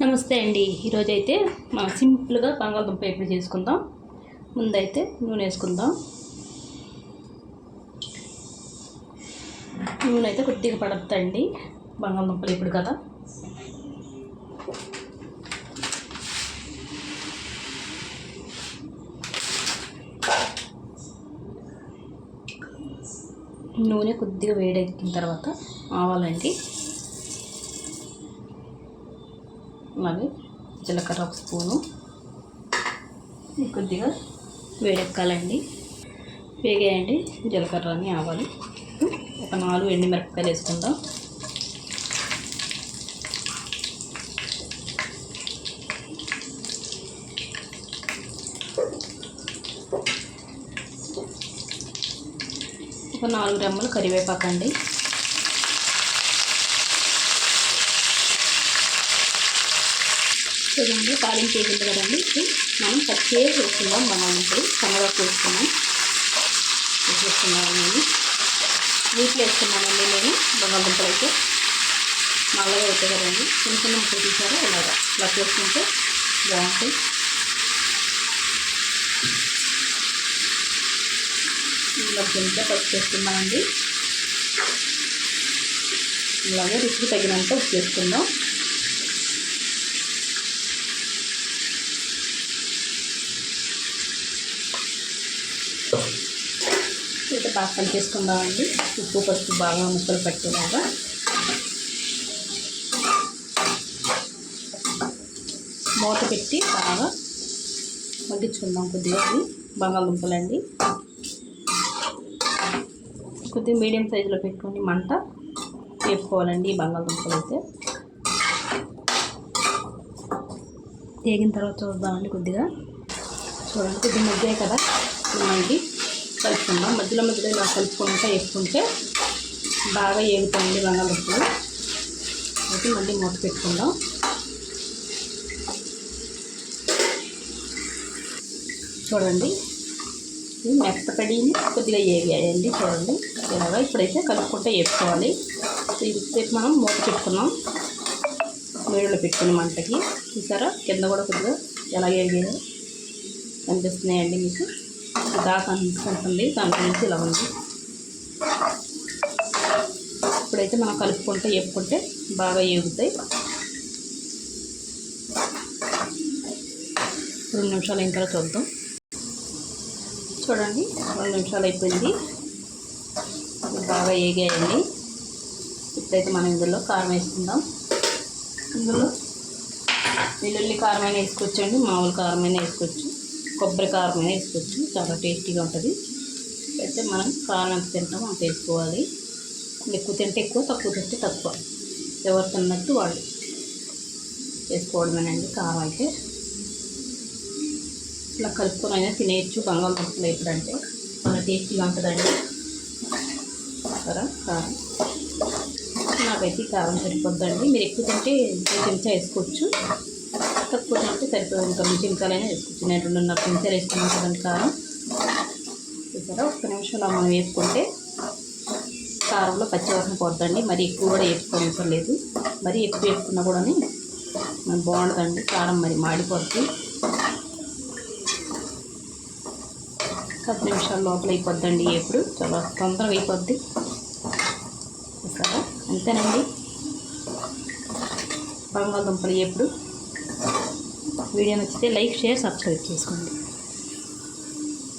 నమస్తే అండి. ఈరోజైతే మనం సింపుల్గా బంగాళదుంప ఎప్పుడు చేసుకుందాం. ముందైతే నూనె వేసుకుందాం. నూనె అయితే కొద్దిగా పడుతుందండి, బంగాళదుంపలు ఇప్పుడు కదా. నూనె కొద్దిగా వేడెక్కిన తర్వాత ఆవాలండి, అలాగే జీలకర్ర ఒక స్పూను, కొద్దిగా వేడెక్కాలండి. వేగాయండి జీలకర్రని ఆవాలు. ఒక 4 ఎండుమిరపకాయలు వేసుకుందాం. ఒక 4 రెమ్మలు కరివేపాకు అండి. చూడండి తాలింపు వేసింది కదండి. మనం పచ్చి వేసుకుందాం. బంగాళదుంపలు సన్నగా వేసుకున్నాం. నేను వీటిలో వేసుకున్నానండి. నేను బంగాళదుంపలు అయితే నల్లగా అవుతాయి కదండి. చిన్న చిన్న ముక్కలు తీసారా ఇలాగా ఇలా చేసుకుంటే బాగుంటాయి. ఇలా కొంచెం పచ్చి వేసుకున్నామండి. ఇలాగే రుచికి తగినంత ఉప్పు వేసుకుందాం. అయితే బాగా కలిపేసుకుందామండి. ఉప్పు పసుపు బాగా ముక్కలు పట్టేలాగా. మూత పెట్టి బాగా వడ్డించుకుందాం. కొద్దిగా బంగాళదుంపలండి కొద్దిగా మీడియం సైజులో పెట్టుకొని మంట వేపుకోవాలండి. బంగాళదుంపలు అయితే వేగిన తర్వాత చూద్దామండి. కొద్దిగా చూడండి, కొద్దిగా మగ్గాయి కదా. మనకి కలుపుకుందాం. మధ్యలో ఇలా కలుపుకుంటూ వేసుకుంటే బాగా వేగుతాయండి బంగాళదుంపలు. అయితే మళ్ళీ మూత పెట్టుకుందాం. చూడండి మెత్తపడిని కొద్దిగా వేగాయండి. చూడండి ఇలాగా. ఇప్పుడైతే కలుపుకుంటూ వేసుకోవాలి. ఇంతసేపు మనం మూత పెట్టుకున్నాం మీడియంలో పెట్టుకుని మంటకి. చూసారా కింద కూడా కొద్దిగా ఎలా వేగాయో కనిపిస్తున్నాయండి మీకు. దాకా అనిపిస్తుంది, దాంట్లో నుంచి ఇలా ఉంది. ఇప్పుడైతే మనం కలుపుకుంటే వేపుకుంటే బాగా వేగుతాయి. 2 నిమిషాలు అయిన తర్వాత చూద్దాం. చూడండి 2 నిమిషాలు అయిపోయింది, బాగా వేగాయండి. ఇప్పుడైతే మనం ఇందులో కారం వేసుకుందాం. ఇందులో వెల్లుల్లి కారమైనా వేసుకోవచ్చండి, మామూలు కారమైనా వేసుకోవచ్చు, కొబ్బరి కారమైనా వేసుకోవచ్చు. చాలా టేస్టీగా ఉంటుంది. అయితే మనం కారం ఎంత తింటామో అంత వేసుకోవాలి. ఎక్కువ తింటే ఎక్కువ, తక్కువ తింటే తక్కువ, ఎవరు తిన్నట్టు వాళ్ళు వేసుకోవడమేనండి. కారం అయితే ఇలా కలుపుకొని అయినా తినేయచ్చు. బంగాళదుంపలు ఎప్పుడంటే చాలా టేస్టీగా ఉంటుందండి. కారం నాకైతే కారం సరిపోద్దండి. మీరు ఎక్కువ తింటే 2 చెంచా వేసుకోవచ్చు, తక్కువ తింటే సరిపోదు. ఇంకా 2 చెంచాలైనా వేసుకోవచ్చు. నేను 2.5 చెంచాలు వేసుకున్నాను కదండి కారం. చూసారా 1 నిమిషంలో మనం వేసుకుంటే కారంలో పచ్చివాసన పోద్దండి. మరి ఎక్కువ కూడా వేసుకోవడం లేదు. మరి ఎక్కువ వేసుకున్నా కూడా మనకు బాగుంటుందండి. కారం మరి మాడిపోద్ది. 10 నిమిషాల లోపల అయిపోద్దండి. ఎప్పుడు చాలా తొందరగా అయిపోద్ది. చూసారా అంతేనండి బంగాళదుంపలు ఎప్పుడు. వీడియో నచ్చితే లైక్, షేర్, సబ్స్క్రైబ్ చేసుకోండి.